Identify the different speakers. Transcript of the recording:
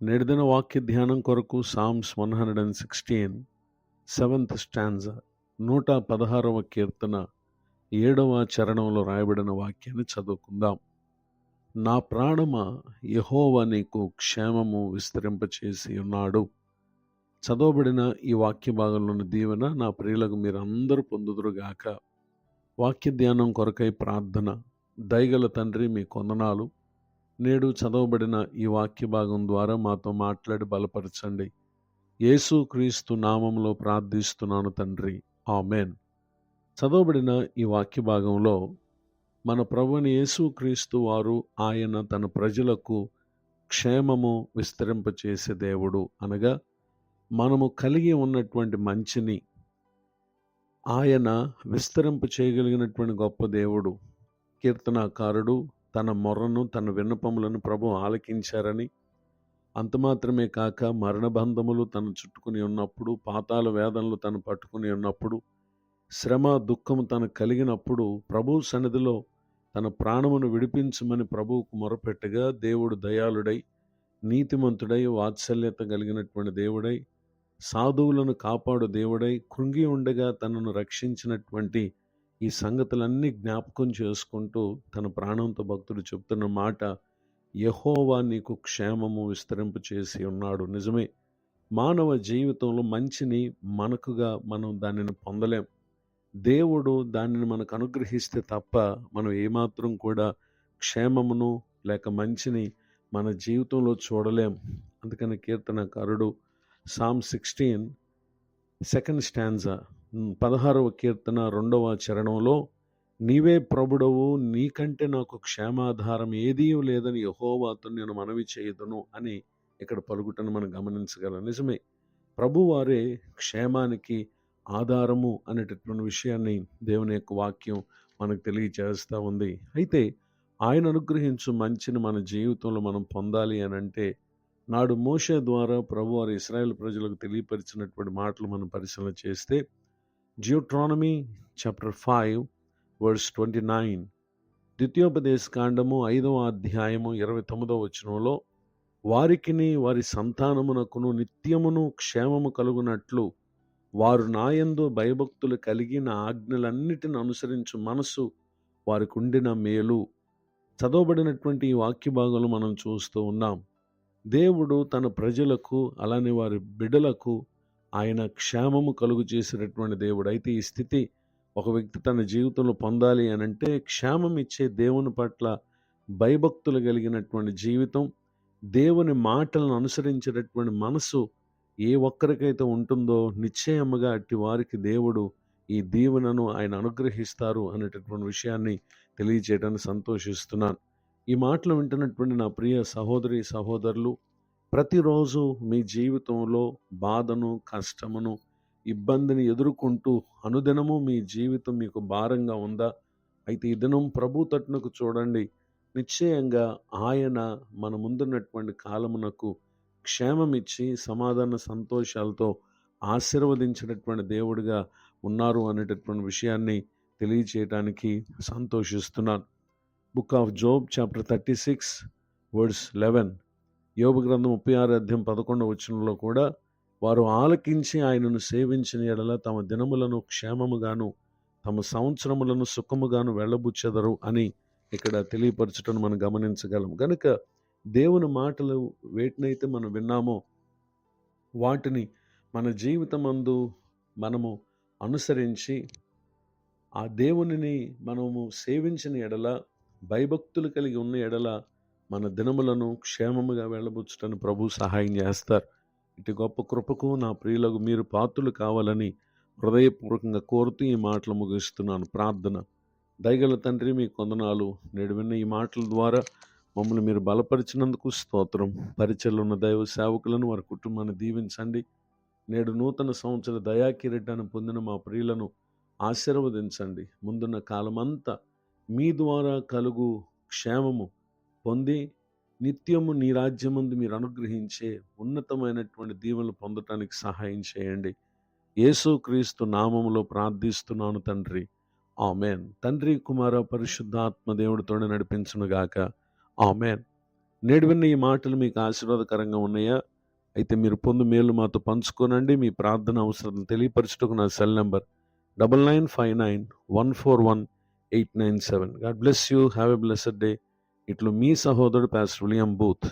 Speaker 1: నేటిదిన వాక్య ధ్యానం కొరకు సామ్స్ 116 సెవెంత్ స్టాంజా 116వ కీర్తన 7వ చరణంలో రాయబడిన వాక్యాన్ని చదువుకుందాం. నా ప్రాణమా, యెహోవా నీకు క్షేమము విస్తరింపచేసి ఉన్నాడు. చదవబడిన ఈ వాక్య భాగంలోని దీవెన నా ప్రియులకు మీరందరూ పొందుదురుగాక. వాక్య ధ్యానం కొరకై ప్రార్థన. దయగల తండ్రి, మీ కొందనాలు. నేడు చదవబడిన ఈ వాక్య భాగం ద్వారా మాతో మాట్లాడి బలపరచండి. యేసు క్రీస్తు నామంలో ప్రార్థిస్తున్నాను తండ్రి, ఆమెన్. చదవబడిన ఈ వాక్య భాగంలో మన ప్రభువైన యేసు క్రీస్తు వారు ఆయన తన ప్రజలకు క్షేమము విస్తరింపచేసే దేవుడు, అనగా మనము కలిగి ఉన్నటువంటి మంచిని ఆయన విస్తరింప చేయగలిగినటువంటి గొప్ప దేవుడు. కీర్తనాకారుడు తన మొర్రను, తన విన్నపములను ప్రభు ఆలకించారని, అంత మాత్రమే కాక మరణబంధములు తను చుట్టుకుని ఉన్నప్పుడు, పాతాళ వేదనలు తను పట్టుకుని ఉన్నప్పుడు, శ్రమ దుఃఖము తను కలిగినప్పుడు ప్రభు సన్నిధిలో తన ప్రాణమును విడిపించమని ప్రభువుకు మొరపెట్టగా, దేవుడు దయాళుడై, నీతిమంతుడై, వాత్సల్యత కలిగినటువంటి దేవుడై, సాధువులను కాపాడు దేవుడై, కృంగి ఉండగా తనను రక్షించినటువంటి ఈ సంగతులన్నీ జ్ఞాపకం చేసుకుంటూ తన ప్రాణంతో భక్తుడు చెప్తున్న మాట, యెహోవా నీకు క్షేమము విస్తరింపచేసి ఉన్నాడు. నిజమే, మానవ జీవితంలో మంచిని మనకుగా మనం దానిని పొందలేం. దేవుడు దానిని మనకు అనుగ్రహిస్తే తప్ప మనం ఏమాత్రం కూడా క్షేమమును లేక మంచిని మన జీవితంలో చూడలేం. అందుకని కీర్తనకారుడు సామ్ 16 సెకండ్ స్టాంజా 16వ కీర్తన 2వ చరణంలో, నీవే ప్రభుడవు, నీకంటే నాకు క్షేమాధారం ఏదీ లేదని యెహోవాతో నేను మనవి చేయుదును అని ఇక్కడ పలుకుటను మనం గమనించగలం. నిజమే, ప్రభువారే క్షేమానికి ఆధారము అనేటటువంటి విషయాన్ని దేవుని యొక్క వాక్యం మనకు తెలియజేస్తూ ఉంది. అయితే ఆయన అనుగ్రహించు మంచిని మన జీవితంలో మనం పొందాలి అని అంటే, నాడు మోషే ద్వారా ప్రభువారు ఇశ్రాయేలు ప్రజలకు తెలియపరిచినటువంటి మాటలు మనం పరిశీలన చేస్తే, జియోట్రానమీ చాప్టర్ 5 వర్స్ 29, ద్వితీయోపదేశ కాండము 5వ అధ్యాయము 29వ వచనంలో, వారికిని వారి సంతానమునకును నిత్యమును క్షేమము కలుగునట్లు వారు నాయందు భయభక్తులు కలిగి నా ఆజ్ఞలన్నిటిని అనుసరించు మనసు వారికి ఉండిన మేలు. చదవబడినటువంటి ఈ వాక్య భాగంలో మనం చూస్తూ ఉన్నాం, దేవుడు తన ప్రజలకు అలానే వారి బిడ్డలకు ఆయన క్షేమము కలుగు చేసినటువంటి దేవుడు. అయితే ఈ స్థితి ఒక వ్యక్తి తన జీవితంలో పొందాలి అని అంటే, క్షేమం ఇచ్చే దేవుని పట్ల భయభక్తులు కలిగినటువంటి జీవితం, దేవుని మాటలను అనుసరించేటటువంటి మనసు ఏ ఒక్కరికైతే ఉంటుందో నిశ్చయముగా అట్టి వారికి దేవుడు ఈ దీవెనను ఆయన అనుగ్రహిస్తారు అనేటటువంటి విషయాన్ని తెలియజేయడానికి సంతోషిస్తున్నాను. ఈ మాటలు వింటున్నటువంటి నా ప్రియ సహోదరి సహోదరులు, ప్రతిరోజు మీ జీవితంలో బాధను, కష్టమును, ఇబ్బందిని ఎదుర్కొంటూ అనుదినము మీ జీవితం మీకు భారంగా ఉందా? అయితే ఈ దినం ప్రభు తట్టునకు చూడండి. నిశ్చయంగా ఆయన మన ముందున్నటువంటి కాలమునకు క్షేమమిచ్చి సమాధాన సంతోషాలతో ఆశీర్వదించినటువంటి దేవుడిగా ఉన్నారు అనేటటువంటి విషయాన్ని తెలియచేయటానికి సంతోషిస్తున్నాను. Book of Job chapter 36 verse 11, యోబు గ్రంథం 36 అధ్యాయం 11వ వచనంలో కూడా, వారు ఆలకించి ఆయనను సేవించిన ఎడల తమ దినములను క్షేమముగాను తమ సంవత్సరములను సుఖముగాను వెళ్ళబుచ్చెదరు అని ఇక్కడ తెలియపరచటం మనం గమనించగలం. కనుక దేవుని మాటలు వేటినైతే మనం విన్నామో వాటిని మన జీవితమందు మనము అనుసరించి ఆ దేవునిని మనము సేవించిన ఎడల, భయభక్తులు కలిగి ఉన్న ఎడల మన దినములను క్షేమముగా వెళ్ళబుచ్చుటని ప్రభు సహాయం చేస్తారు. ఇటు గొప్ప కృపకు నా ప్రియులకు మీరు పాత్రులు కావాలని హృదయపూర్వకంగా కోరుతూ ఈ మాటలు ముగిస్తున్నాను. ప్రార్థన. దయగల తండ్రి, మీ కొందనాలు. నేడు విన్న ఈ మాటల ద్వారా మమ్మల్ని మీరు బలపరిచినందుకు స్తోత్రం. పరిచయలో ఉన్న దైవ సేవకులను, వారి కుటుంబాన్ని దీవించండి. నేడు నూతన సంవత్సర దయాకిరీటాన్ని పొందిన మా ప్రియులను ఆశీర్వదించండి. ముందున్న కాలమంతా మీ ద్వారా కలుగు క్షేమము పొంది నిత్యము నీ రాజ్యమందు మీరు అనుగ్రహించే ఉన్నతమైనటువంటి దీవెనలు పొందటానికి సహాయం చేయండి. యేసు క్రీస్తు నామములో ప్రార్థిస్తున్నాను తండ్రి, ఆమెన్. తండ్రి, కుమార, పరిశుద్ధాత్మ దేవుడితోనే నడిపించునుగాక, ఆమెన్. నేడు విన్న ఈ మాటలు మీకు ఆశీర్వాదకరంగా ఉన్నాయా? అయితే మీరు పొందు మేలు మాతో పంచుకోనండి. మీ ప్రార్థన అవసరం తెలియపరచుటకు నా cell number 9959141897. God bless you. Have a blessed day. ఇట్లు మీ సహోదరుడు పాస్టర్ విలియం బూత్.